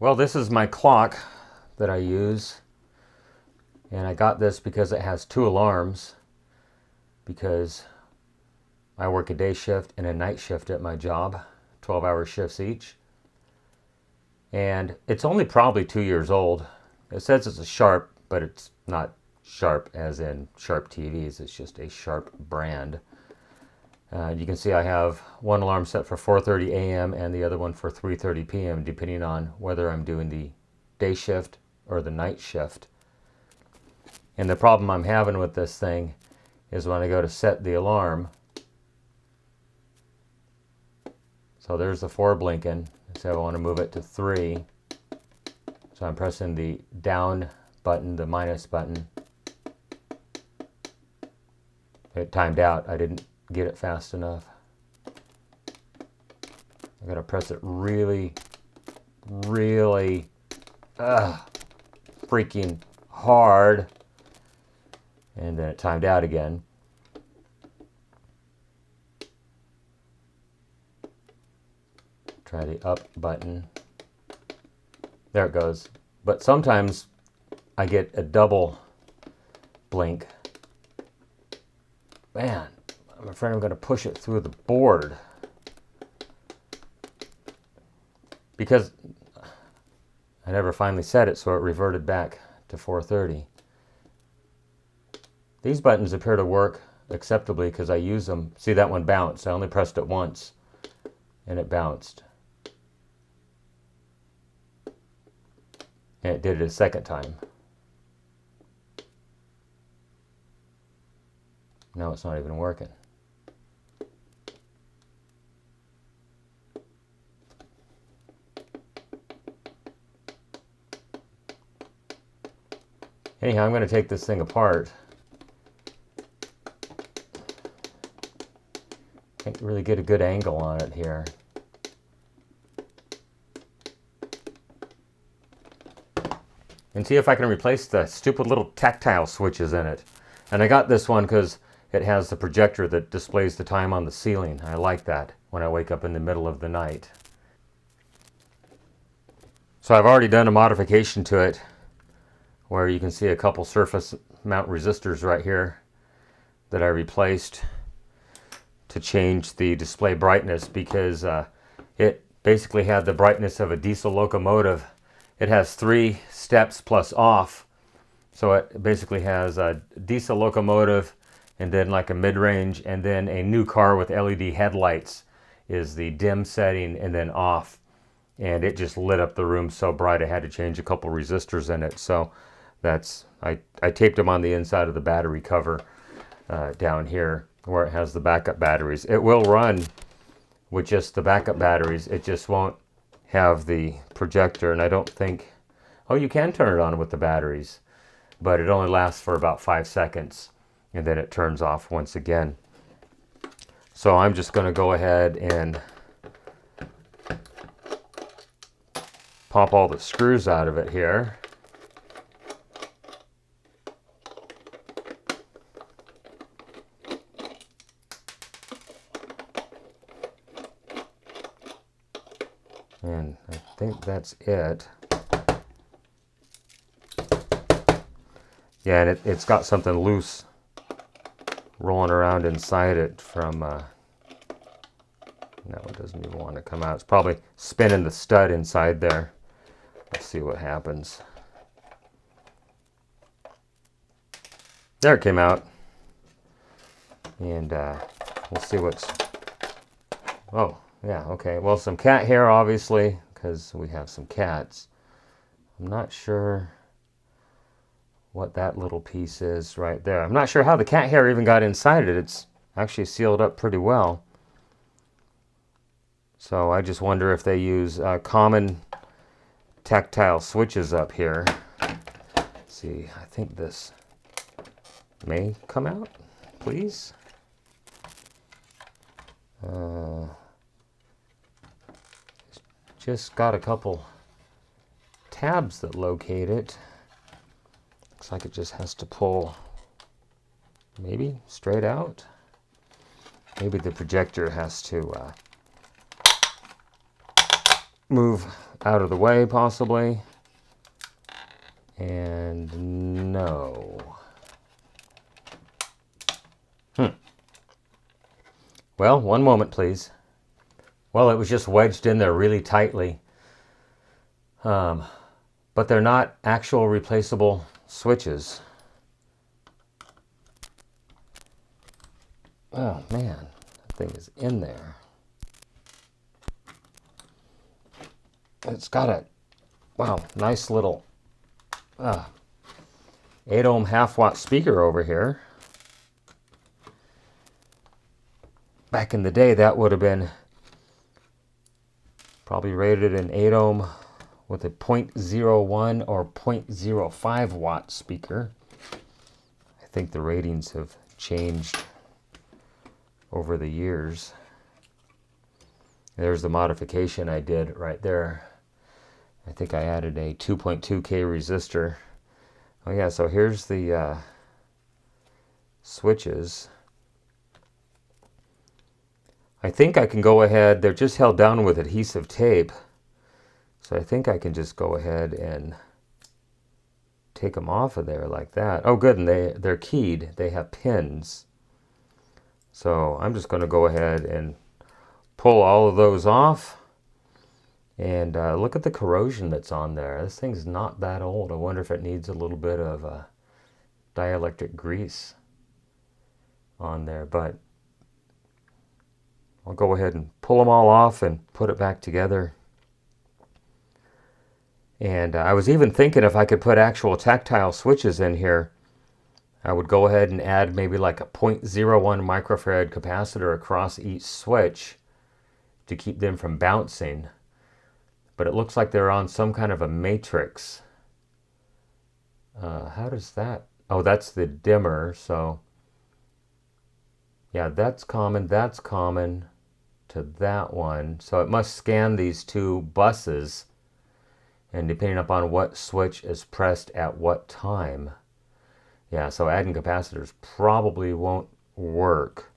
Well, this is my clock that I use, and I got this because it has two alarms, because I work a day shift and a night shift at my job, 12-hour shifts each. And it's only probably 2 years old. It says it's a Sharp, but it's not Sharp as in Sharp TVs. It's just a Sharp brand. You can see I have one alarm set for 4:30 a.m. and the other one for 3:30 p.m. depending on whether I'm doing the day shift or the night shift. And the problem I'm having with this thing is when I go to set the alarm, so there's the 4 blinking. So I want to move it to 3. So I'm pressing the down button, the minus button. It timed out. I didn't get it fast enough. I gotta press it really, really freaking hard. And then it timed out again. Try the up button. There it goes. But sometimes I get a double blink. Man, I'm afraid I'm going to push it through the board. Because I never finally set it, so it reverted back to 4:30. These buttons appear to work acceptably because I use them. See, that one bounced. I only pressed it once and it bounced. And it did it a second time. Now it's not even working. Anyhow, I'm going to take this thing apart. Can't really get a good angle on it here. And see if I can replace the stupid little tactile switches in it. And I got this one because it has the projector that displays the time on the ceiling. I like that when I wake up in the middle of the night. So I've already done a modification to it where you can see a couple surface mount resistors right here that I replaced to change the display brightness, because it basically had the brightness of a diesel locomotive. It has 3 steps plus off, so it basically has a diesel locomotive and then like a mid-range, and then a new car with LED headlights is the dim setting, and then off. And it just lit up the room so bright I had to change a couple resistors in it. So that's, I taped them on the inside of the battery cover down here where it has the backup batteries. It will run with just the backup batteries. It just won't have the projector, and I don't think, oh, you can turn it on with the batteries, but it only lasts for about 5 seconds and then it turns off once again. So I'm just going to go ahead and pop all the screws out of it here. And I think that's it. Yeah, and it's got something loose rolling around inside it from, no, it doesn't even want to come out. It's probably spinning the stud inside there. Let's see what happens. There it came out. And we'll see what's, oh, yeah, okay. Well, some cat hair, obviously, because we have some cats. I'm not sure what that little piece is right there. I'm not sure how the cat hair even got inside it. It's actually sealed up pretty well. So I just wonder if they use common tactile switches up here. Let's see, I think this may come out, please. Just got a couple tabs that locate it. Looks like it just has to pull maybe straight out. Maybe the projector has to move out of the way possibly. And no. Well, one moment please. Well, it was just wedged in there really tightly. But they're not actual replaceable switches. Oh man, that thing is in there. It's got a, wow, nice little 8 ohm half watt speaker over here. Back in the day, that would have been probably rated an 8 ohm with a 0.01 or 0.05 watt speaker. I think the ratings have changed over the years. There's the modification I did right there. I think I added a 2.2K resistor. Oh yeah, so here's the switches. I think I can go ahead, they're just held down with adhesive tape. So I think I can just go ahead and take them off of there like that. Oh good, and they're keyed, they have pins. So I'm just going to go ahead and pull all of those off. And look at the corrosion that's on there. This thing's not that old. I wonder if it needs a little bit of dielectric grease on there. But I'll go ahead and pull them all off and put it back together. And I was even thinking if I could put actual tactile switches in here, I would go ahead and add maybe like a 0.01 microfarad capacitor across each switch to keep them from bouncing. But it looks like they're on some kind of a matrix. How does that? Oh, that's the dimmer. So yeah, that's common to that one. So it must scan these two buses, and depending upon what switch is pressed at what time. Yeah, so adding capacitors probably won't work.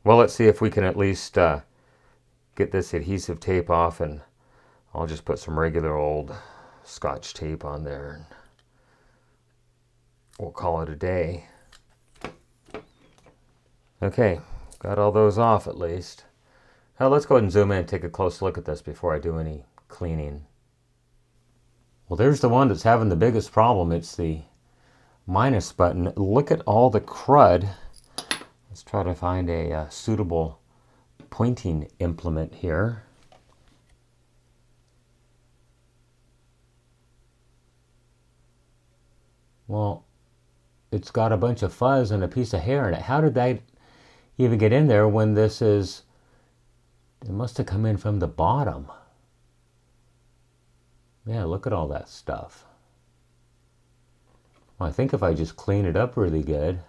Well, let's see if we can at least get this adhesive tape off, and I'll just put some regular old Scotch tape on there. And we'll call it a day. Okay, got all those off at least. Now let's go ahead and zoom in and take a close look at this before I do any cleaning. Well, there's the one that's having the biggest problem. It's the minus button. Look at all the crud. Let's try to find a suitable pointing implement here. Well, it's got a bunch of fuzz and a piece of hair in it. How did that even get in there when this is, it must have come in from the bottom. Yeah, look at all that stuff. Well, I think if I just clean it up really good,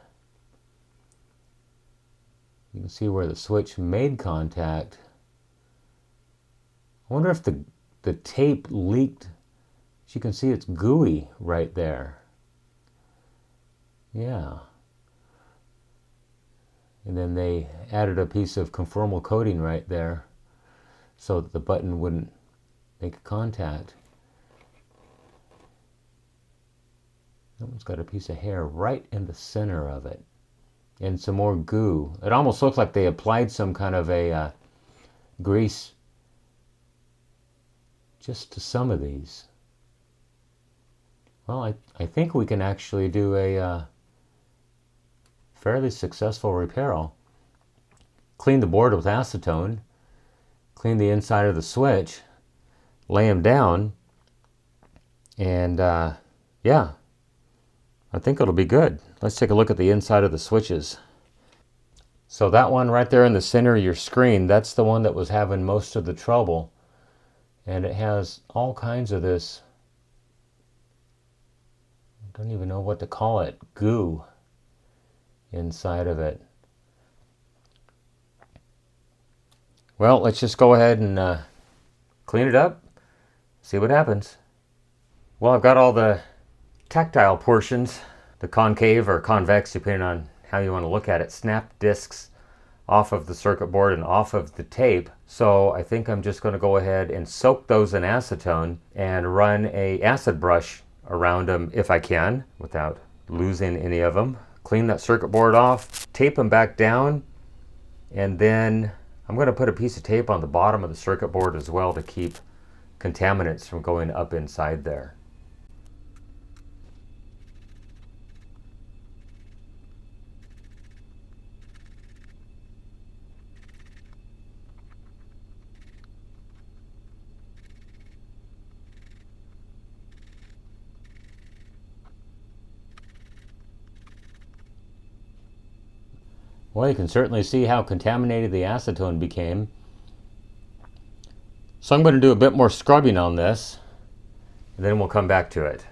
you can see where the switch made contact. I wonder if the tape leaked. As you can see, it's gooey right there. Yeah. And then they added a piece of conformal coating right there so that the button wouldn't make contact. That one's got a piece of hair right in the center of it. And some more goo. It almost looks like they applied some kind of a grease just to some of these. Well, I think we can actually do a fairly successful repair. I'll clean the board with acetone, clean the inside of the switch, lay them down, and yeah, I think it'll be good. Let's take a look at the inside of the switches. So that one right there in the center of your screen, that's the one that was having most of the trouble. And it has all kinds of this, I don't even know what to call it, goo inside of it. Well, let's just go ahead and clean it up, see what happens. Well, I've got all the tactile portions, the concave or convex, depending on how you want to look at it, snap discs off of the circuit board and off of the tape. So I think I'm just going to go ahead and soak those in acetone and run a acid brush around them if I can without losing any of them. Clean that circuit board off, tape them back down, and then I'm going to put a piece of tape on the bottom of the circuit board as well to keep contaminants from going up inside there. Well, you can certainly see how contaminated the acetone became. So I'm going to do a bit more scrubbing on this, and then we'll come back to it.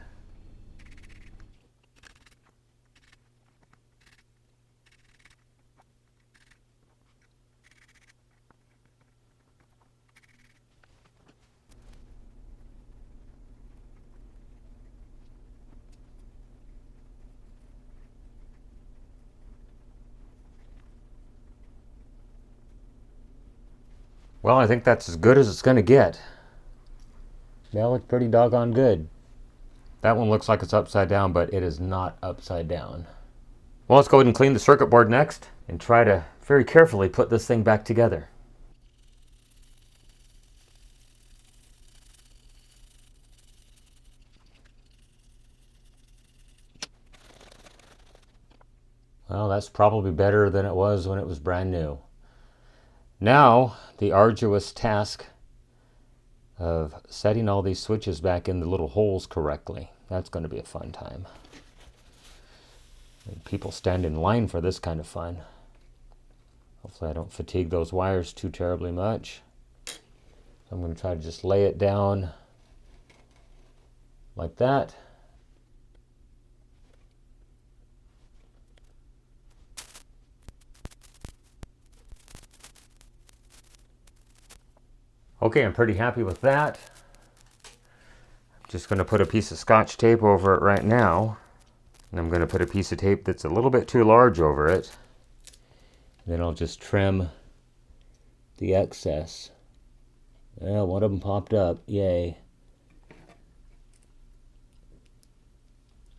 Well, I think that's as good as it's going to get. That looked pretty doggone good. That one looks like it's upside down, but it is not upside down. Well, let's go ahead and clean the circuit board next and try to very carefully put this thing back together. Well, that's probably better than it was when it was brand new. Now, the arduous task of setting all these switches back in the little holes correctly. That's going to be a fun time. And people stand in line for this kind of fun. Hopefully I don't fatigue those wires too terribly much. I'm going to try to just lay it down like that. Okay, I'm pretty happy with that. I'm just going to put a piece of Scotch tape over it right now. And I'm going to put a piece of tape that's a little bit too large over it. Then I'll just trim the excess. Well, one of them popped up. Yay.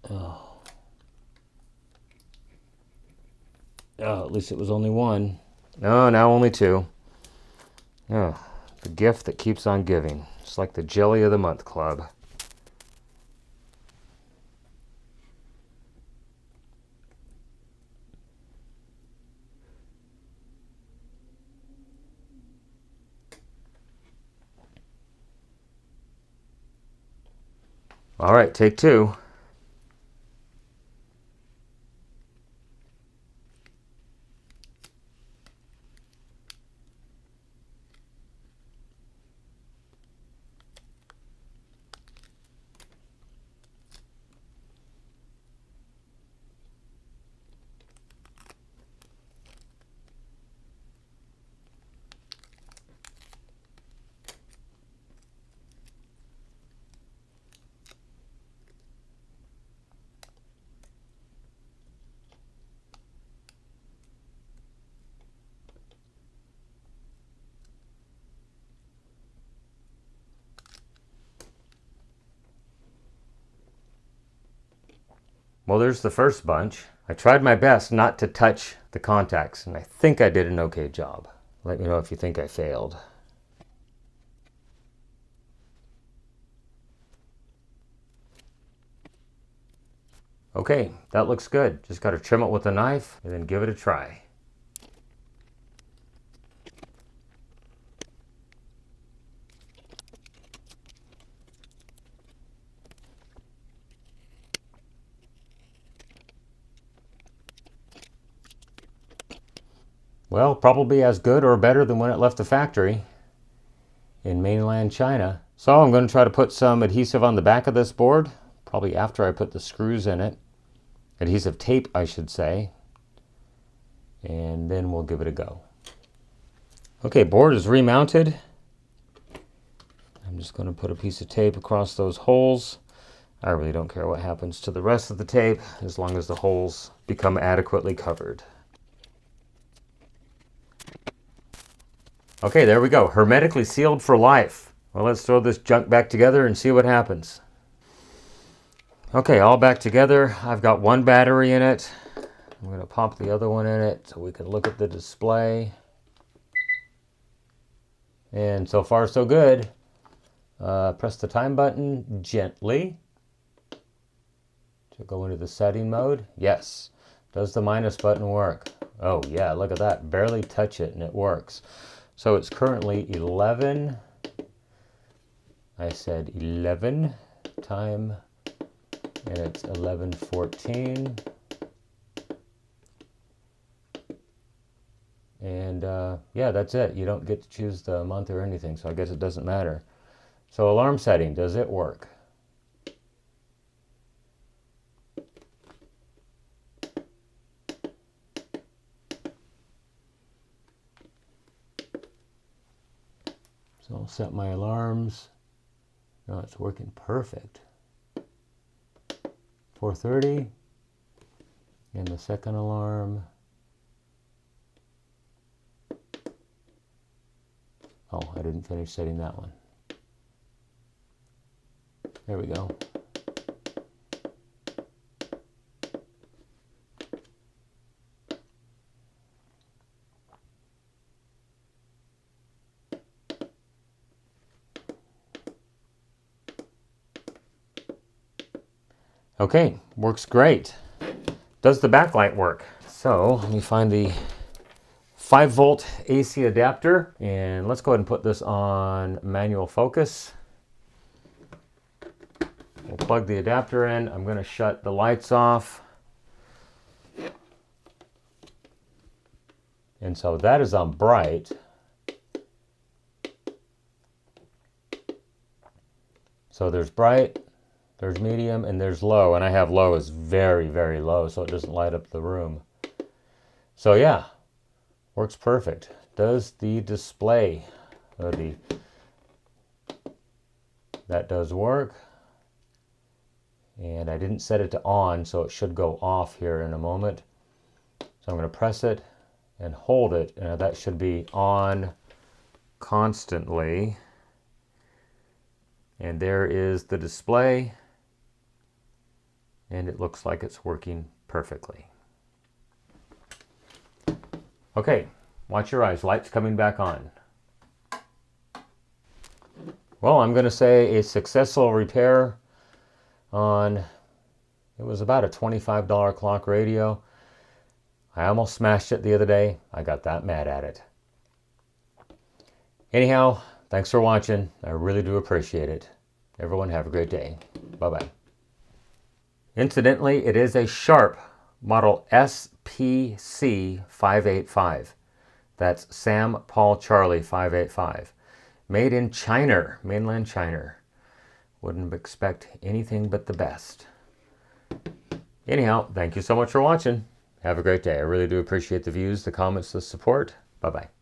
Oh, at least it was only one. No, now only two. Oh. The gift that keeps on giving. It's like the Jelly of the Month Club. All right, take two. Well, there's the first bunch. I tried my best not to touch the contacts, and I think I did an okay job. Let me know if you think I failed. Okay, that looks good. Just got to trim it with a knife and then give it a try. Well, probably as good or better than when it left the factory in mainland China. So I'm going to try to put some adhesive on the back of this board, probably after I put the screws in it. Adhesive tape, I should say. And then we'll give it a go. Okay, board is remounted. I'm just going to put a piece of tape across those holes. I really don't care what happens to the rest of the tape, as long as the holes become adequately covered. Okay, there we go. Hermetically sealed for life. Well, let's throw this junk back together and see what happens. Okay, all back together. I've got one battery in it. I'm going to pop the other one in it so we can look at the display. And so far, so good. Press the time button gently to go into the setting mode. Yes. Does the minus button work? Oh, yeah, look at that. Barely touch it and it works. So it's currently 11. I said 11 time, and it's 11:14. And yeah, that's it. You don't get to choose the month or anything, so I guess it doesn't matter. So alarm setting, does it work? So I'll set my alarms. No, it's working perfect. 4:30, and the second alarm. Oh, I didn't finish setting that one. There we go. Okay, works great. Does the backlight work? So let me find the 5-volt AC adapter, and let's go ahead and put this on manual focus. We'll plug the adapter in. I'm going to shut the lights off. And so that is on bright. So there's bright, there's medium, and there's low. And I have low as very, very low, so it doesn't light up the room. So yeah, works perfect. Does the display, that does work. And I didn't set it to on, so it should go off here in a moment. So I'm going to press it and hold it, and that should be on constantly. And there is the display, and it looks like it's working perfectly. Okay, watch your eyes. Light's coming back on. Well, I'm going to say a successful repair on, it was about a $25 clock radio. I almost smashed it the other day. I got that mad at it. Anyhow, thanks for watching. I really do appreciate it. Everyone have a great day. Bye-bye. Incidentally, it is a Sharp model SPC585. That's Sam Paul Charlie 585. Made in China, mainland China. Wouldn't expect anything but the best. Anyhow, thank you so much for watching. Have a great day. I really do appreciate the views, the comments, the support. Bye-bye.